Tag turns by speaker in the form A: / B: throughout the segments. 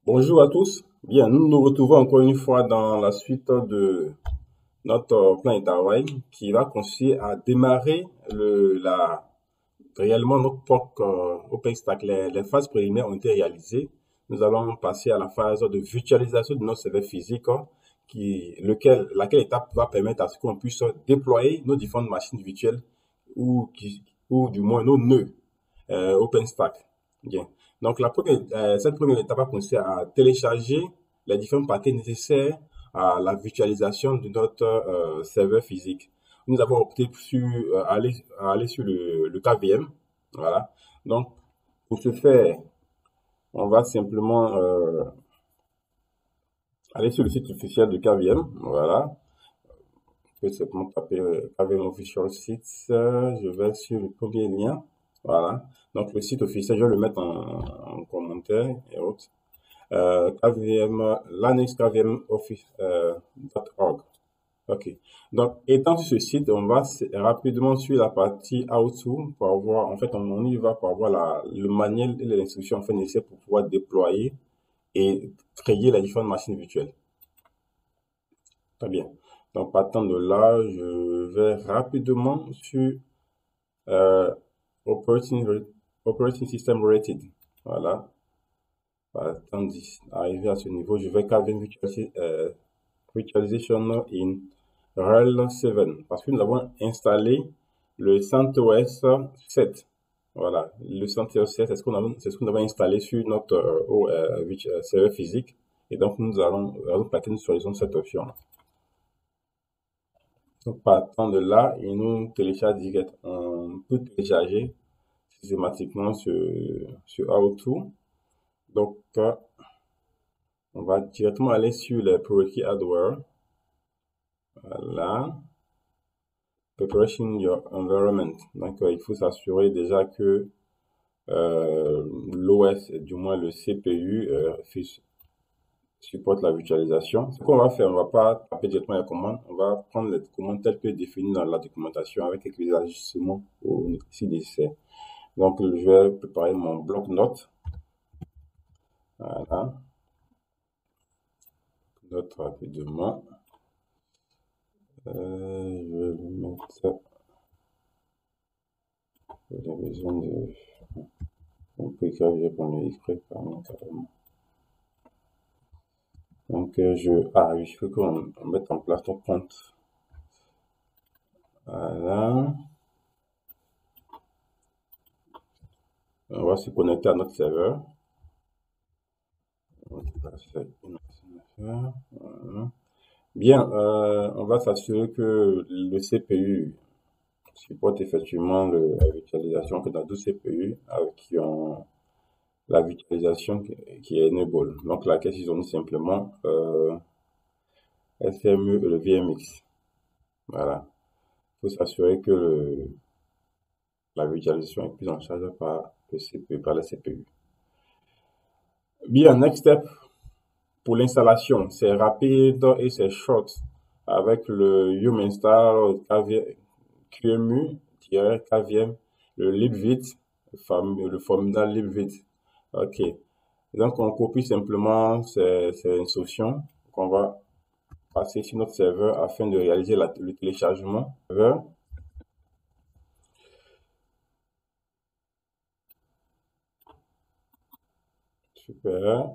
A: Bonjour à tous. Bien, nous nous retrouvons encore une fois dans la suite de notre plan de travail qui va consister à démarrer réellement notre POC OpenStack. Les phases préliminaires ont été réalisées. Nous allons passer à la phase de virtualisation de notre serveur physique, laquelle étape va permettre à ce qu'on puisse déployer nos différentes machines virtuelles ou du moins nos nœuds OpenStack. Bien. Donc, cette première étape va consister à télécharger les différents paquets nécessaires à la virtualisation de notre serveur physique. Nous avons opté sur aller sur le KVM. Voilà. Donc, pour ce faire, on va simplement aller sur le site officiel de KVM. Voilà. Je vais simplement taper KVM Official Site. Je vais sur le premier lien. Voilà. Donc, le site officiel, je vais le mettre en commentaire et autres. KVM, l'annexe kvmoffice.org. OK. Donc, étant sur ce site, on va rapidement sur la partie How-to pour avoir, en fait, on y va pour avoir le manuel et les instructions en fait, nécessaires pour pouvoir déployer et créer les différentes machines virtuelles. Très bien. Donc, partant de là, je vais rapidement sur euh, Operating System Rated. Voilà. Partant d'arriver à ce niveau, je vais KVM Virtualization in RHEL 7 parce que nous avons installé le CentOS 7. Voilà, le CentOS 7, c'est ce qu'on avait installé sur notre serveur physique. Et donc, nous allons plaquer nous choisissons cette option. Donc, partant de là, il nous télécharge direct. On peut télécharger systématiquement sur How-to. Donc, on va directement aller sur les prerequis hardware. Voilà. Preparation your environment. Donc, il faut s'assurer déjà que l'OS, du moins le CPU, supporte la virtualisation. Ce qu'on va faire, on va pas taper directement les commandes, on va prendre les commandes telles que définies dans la documentation avec quelques ajustements si nécessaire. Donc, je vais préparer mon bloc-notes. Voilà. Note rapidement. Je vais mettre. J'ai besoin de. On peut écrire, je vais prendre exprès carrément. Donc, il faut qu'on mette en place ton compte. Voilà. On va se connecter à notre serveur. Voilà. Bien, on va s'assurer que le CPU supporte effectivement la virtualisation, que dans 12 CPU qui ont la virtualisation qui est enable. Donc, laquelle ils ont mis simplement SMU et le VMX. Voilà. Il faut s'assurer que la virtualisation est prise en charge par le CPU, par la CPU. Bien, next step pour l'installation, c'est rapide et c'est short avec le yum install QEMU-KVM, le libvirt, le formidable libvirt. OK. Donc, on copie simplement ces instructions qu'on va passer sur notre serveur afin de réaliser le téléchargement. Super.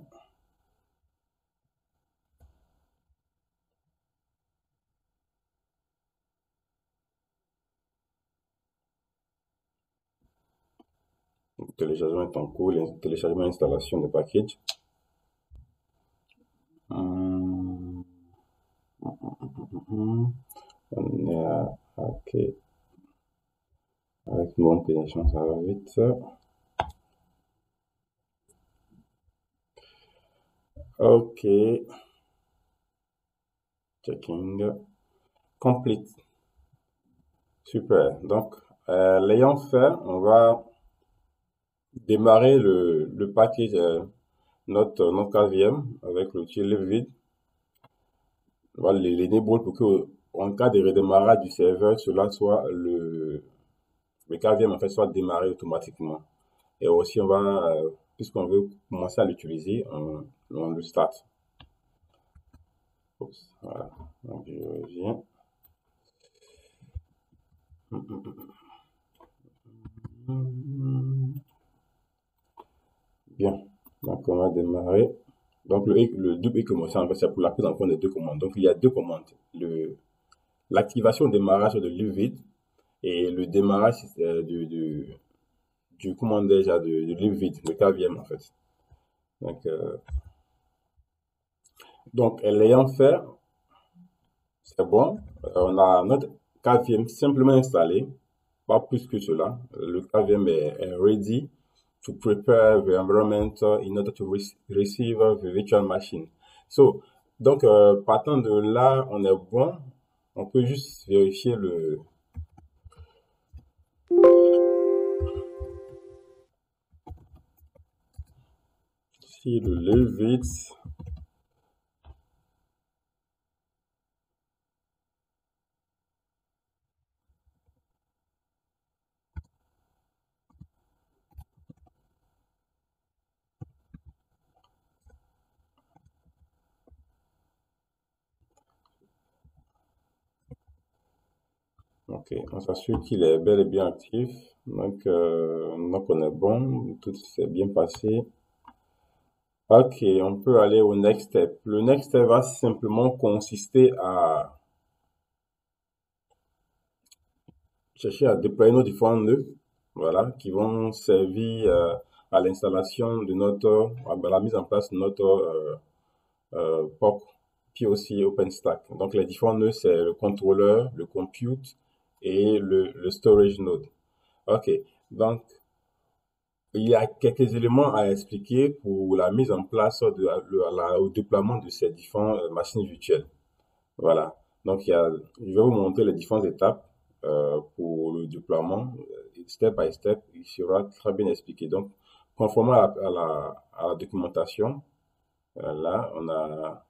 A: Le téléchargement est en cours, le téléchargement et installation de package. On est à OK. Avec une bonne connexion, ça va vite. OK. Checking. Complete. Super. Donc, l'ayant fait, on va démarrer le package notre KVM avec l'outil libvirt. On va l'enable pour que en cas de redémarrage du serveur, cela soit le KVM en fait soit démarré automatiquement. Et aussi, puisqu'on veut commencer à l'utiliser, on le start. Oups, voilà. Donc, je reviens. Bien. Donc, on va démarrer. Donc, le double e-commerce, en fait, c'est pour la prise en compte des deux commandes. Donc, il y a deux commandes. L'activation au démarrage de livre vide et le démarrage du comment déjà de livre vide, le KVM en fait. Donc, l'ayant fait, c'est bon. On a notre KVM simplement installé, pas plus que cela. Le KVM est ready to prepare the environment in order to receive the virtual machine. So, donc, partant de là, on est bon. On peut juste vérifier si le livre vide. Ok, on s'assure qu'il est bel et bien actif. Donc on est bon, tout s'est bien passé. Ok, on peut aller au next step. Le next step va simplement consister à chercher à déployer nos différents nœuds, voilà, qui vont servir à l'installation de à la mise en place de notre POC, puis aussi OpenStack. Donc les différents nœuds, c'est le contrôleur, le compute et le storage node. Ok, donc il y a quelques éléments à expliquer pour la mise en place au déploiement de ces différentes machines virtuelles. Voilà. Donc, je vais vous montrer les différentes étapes pour le déploiement, step by step. Il sera très bien expliqué. Donc, conformément à la documentation, là, on a,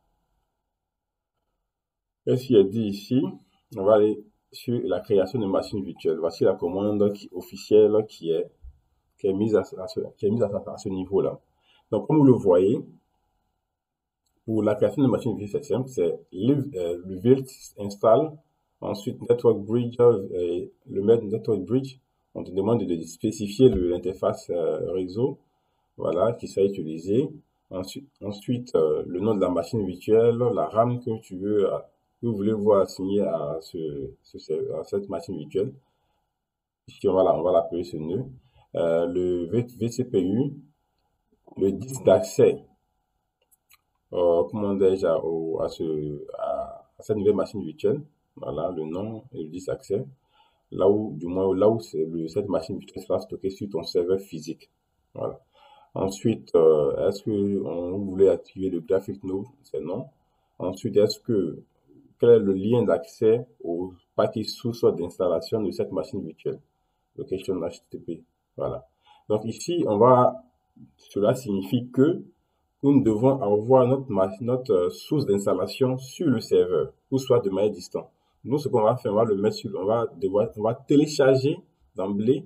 A: qu'est-ce qu'il est dit ici? On va aller sur la création de machines virtuelles. Voici la commande officielle qui est mise à ce niveau-là. Donc, comme vous le voyez, pour la création de machine virtuelle, c'est simple, c'est le build install, ensuite network bridge, le network bridge, on te demande de spécifier l'interface réseau, voilà, qui sera utilisé. Ensuite le nom de la machine virtuelle, la RAM que vous voulez voir assigner à cette machine virtuelle. Ici, on va l'appeler ce nœud. Le vCPU, le disque d'accès, comment dirais-je, à cette nouvelle machine virtuelle. Voilà, le nom et le disque accès. Là où, du moins, là où cette machine virtuelle sera stockée sur ton serveur physique. Voilà. Ensuite, est-ce que vous voulez activer le graphic node? C'est non. Ensuite, quel est le lien d'accès au paquet source d'installation de cette machine virtuelle? Location HTTP. Voilà. Donc ici, cela signifie que nous devons avoir notre source d'installation sur le serveur, ou soit de manière distante. Nous, ce qu'on va faire, on va télécharger d'emblée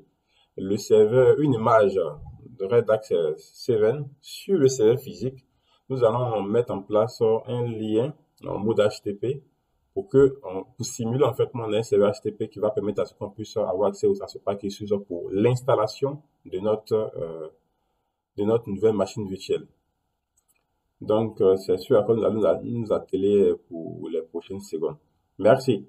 A: le serveur, une image de Redux 7 sur le serveur physique. Nous allons mettre en place un lien en mode HTTP pour simuler en fait un serveur HTTP qui va permettre à ce qu'on puisse avoir accès à ce paquet source pour l'installation de notre nouvelle machine virtuelle. Donc, c'est sûr qu'on va nous atteler pour les prochaines secondes. Merci.